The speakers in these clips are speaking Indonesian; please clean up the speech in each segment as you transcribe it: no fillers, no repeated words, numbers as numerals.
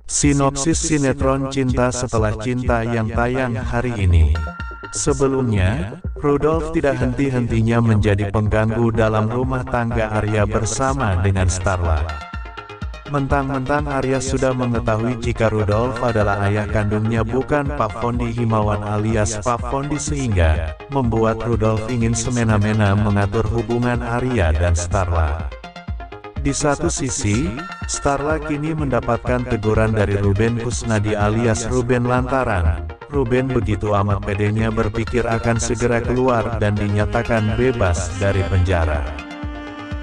Sinopsis sinetron Cinta Setelah Cinta yang tayang hari ini. Sebelumnya, Rudolf tidak henti-hentinya menjadi pengganggu dalam rumah tangga Arya bersama dengan Starla. Mentang-mentang Arya sudah mengetahui jika Rudolf adalah ayah kandungnya bukan Pak Fondi Himawan alias Pak Fondi, sehingga membuat Rudolf ingin semena-mena mengatur hubungan Arya dan Starla. Di satu sisi, Starla kini mendapatkan teguran dari Ruben Kusnadi alias Ruben lantaran Ruben begitu amat pedenya berpikir akan segera keluar dan dinyatakan bebas dari penjara.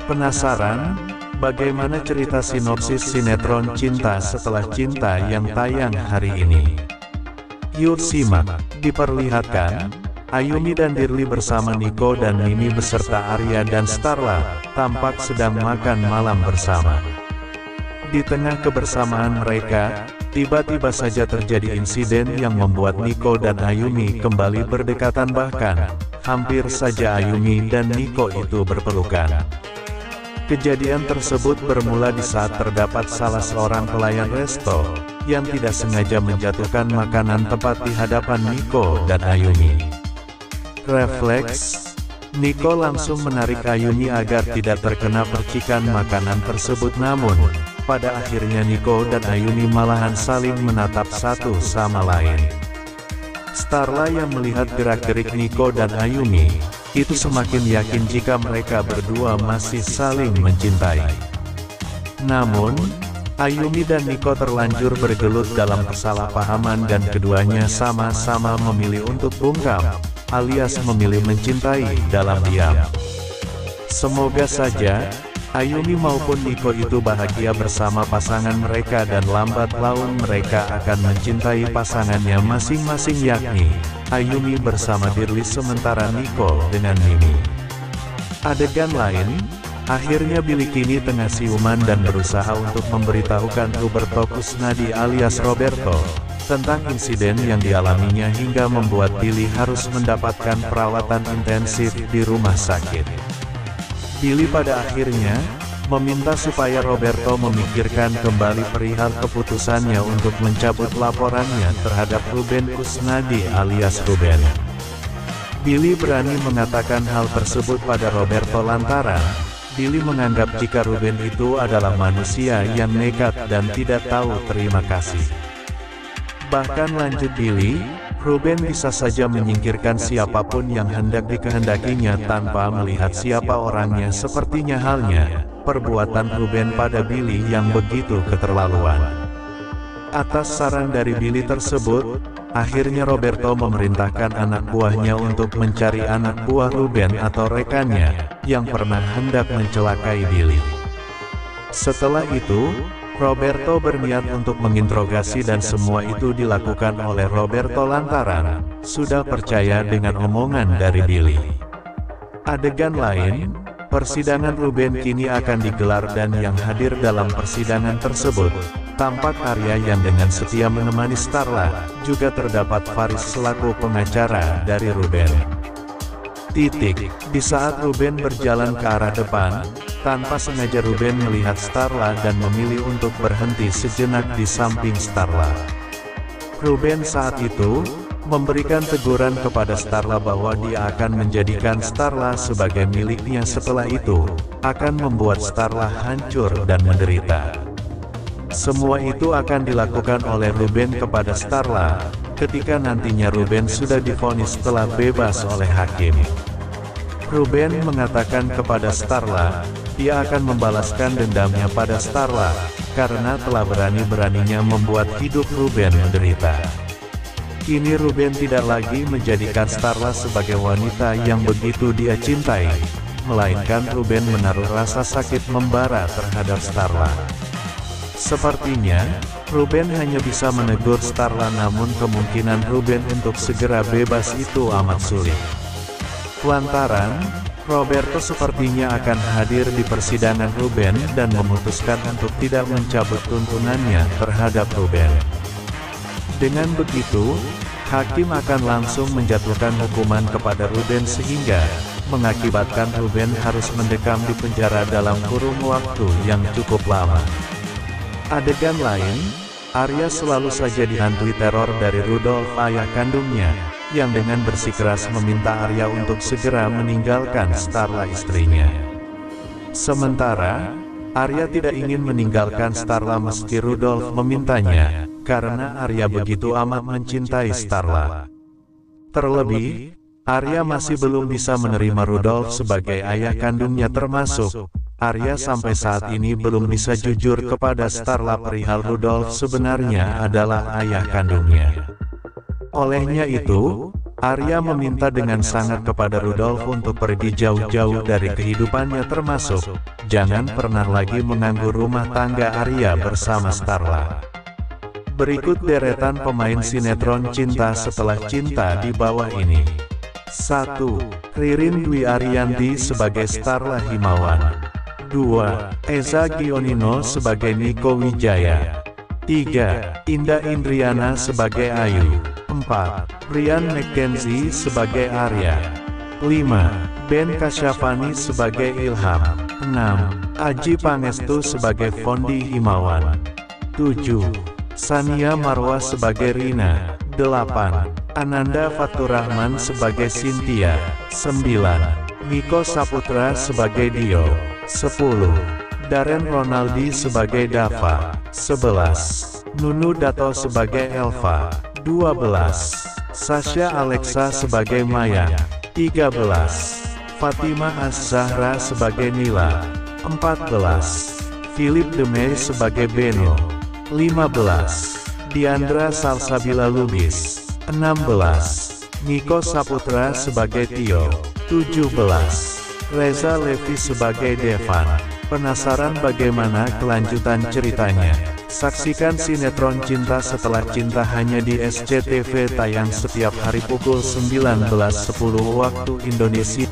Penasaran? Bagaimana cerita sinopsis sinetron Cinta Setelah Cinta yang tayang hari ini? Yuk simak. Diperlihatkan Ayumi dan Dirli bersama Niko dan Mimi beserta Arya dan Starla tampak sedang makan malam bersama. Di tengah kebersamaan mereka, tiba-tiba saja terjadi insiden yang membuat Niko dan Ayumi kembali berdekatan, bahkan hampir saja Ayumi dan Niko itu berpelukan. Kejadian tersebut bermula di saat terdapat salah seorang pelayan resto yang tidak sengaja menjatuhkan makanan tepat di hadapan Niko dan Ayumi. Refleks, Niko langsung menarik Ayumi agar tidak terkena percikan makanan tersebut, namun pada akhirnya Niko dan Ayumi malahan saling menatap satu sama lain. Starla yang melihat gerak-gerik Niko dan Ayumi itu semakin yakin jika mereka berdua masih saling mencintai. Namun, Ayumi dan Niko terlanjur bergelut dalam kesalahpahaman dan keduanya sama-sama memilih untuk bungkam, alias memilih mencintai dalam diam. Semoga saja Ayumi maupun Niko itu bahagia bersama pasangan mereka dan lambat laun mereka akan mencintai pasangannya masing-masing, yakni Ayumi bersama Dirli sementara Niko dengan Mimi. Adegan lain, akhirnya Billy kini tengah siuman dan berusaha untuk memberitahukan Roberto Kusnadi alias Roberto tentang insiden yang dialaminya hingga membuat Billy harus mendapatkan perawatan intensif di rumah sakit. Billy pada akhirnya meminta supaya Roberto memikirkan kembali perihal keputusannya untuk mencabut laporannya terhadap Ruben Kusnadi alias Ruben. Billy berani mengatakan hal tersebut pada Roberto lantaran Billy menganggap jika Ruben itu adalah manusia yang nekat dan tidak tahu terima kasih. Bahkan lanjut Billy, Ruben bisa saja menyingkirkan siapapun yang hendak dikehendakinya tanpa melihat siapa orangnya, sepertinya halnya perbuatan Ruben pada Billy yang begitu keterlaluan. Atas saran dari Billy tersebut, akhirnya Roberto memerintahkan anak buahnya untuk mencari anak buah Ruben atau rekannya yang pernah hendak mencelakai Billy. Setelah itu, Roberto berniat untuk menginterogasi dan semua itu dilakukan oleh Roberto lantaran sudah percaya dengan omongan dari Billy. Adegan lain, persidangan Ruben kini akan digelar dan yang hadir dalam persidangan tersebut tampak Arya yang dengan setia menemani Starla, juga terdapat Faris selaku pengacara dari Ruben. Di saat Ruben berjalan ke arah depan, tanpa sengaja Ruben melihat Starla dan memilih untuk berhenti sejenak di samping Starla. Ruben saat itu memberikan teguran kepada Starla bahwa dia akan menjadikan Starla sebagai miliknya, setelah itu akan membuat Starla hancur dan menderita. Semua itu akan dilakukan oleh Ruben kepada Starla ketika nantinya Ruben sudah divonis telah bebas oleh hakim. Ruben mengatakan kepada Starla, ia akan membalaskan dendamnya pada Starla karena telah berani-beraninya membuat hidup Ruben menderita. Kini Ruben tidak lagi menjadikan Starla sebagai wanita yang begitu dia cintai, melainkan Ruben menaruh rasa sakit membara terhadap Starla. Sepertinya, Ruben hanya bisa menegur Starla, namun kemungkinan Ruben untuk segera bebas itu amat sulit. Lantaran, Roberto sepertinya akan hadir di persidangan Ruben dan memutuskan untuk tidak mencabut tuntunannya terhadap Ruben. Dengan begitu, hakim akan langsung menjatuhkan hukuman kepada Ruben sehingga mengakibatkan Ruben harus mendekam di penjara dalam kurun waktu yang cukup lama. Adegan lain, Arya selalu saja dihantui teror dari Rudolf ayah kandungnya, yang dengan bersikeras meminta Arya untuk segera meninggalkan Starla istrinya. Sementara, Arya tidak ingin meninggalkan Starla meski Rudolf memintanya, karena Arya begitu amat mencintai Starla. Terlebih, Arya masih belum bisa menerima Rudolf sebagai ayah kandungnya, termasuk Arya sampai saat ini belum bisa jujur kepada Starla perihal Rudolf sebenarnya adalah ayah kandungnya. Olehnya itu, Arya meminta dengan sangat kepada Rudolf untuk pergi jauh-jauh dari kehidupannya, termasuk jangan pernah lagi mengganggu rumah tangga Arya bersama Starla. Berikut deretan pemain sinetron Cinta Setelah Cinta di bawah ini. 1. Ririn Dwi Ariyanti sebagai Starla Himawan. 2. Eza Gionino sebagai Niko Wijaya. 3. Indah Indriana sebagai Ayu. 4. Brian McKenzie sebagai Arya. 5. Ben Kasyafani sebagai Ilham. 6. Aji Pangestu sebagai Fondi Himawan. 7. Sania Marwa sebagai Rina. 8. Ananda Faturrahman sebagai Cynthia. 9. Niko Saputra sebagai Dio. 10. Darren Ronaldi sebagai Dava. 11. Nunu Dato sebagai Elva. 12. Sasha Alexa sebagai Maya. 13. Fatimah Az-Zahra sebagai Nila. 14. Philip Demey sebagai Beno. 15. Diandra Salsabila Lubis. 16. Niko Saputra sebagai Tio. 17. Reza Levi sebagai Devan. Penasaran bagaimana kelanjutan ceritanya? Saksikan sinetron Cinta Setelah Cinta hanya di SCTV, tayang setiap hari pukul 19.10 waktu Indonesia.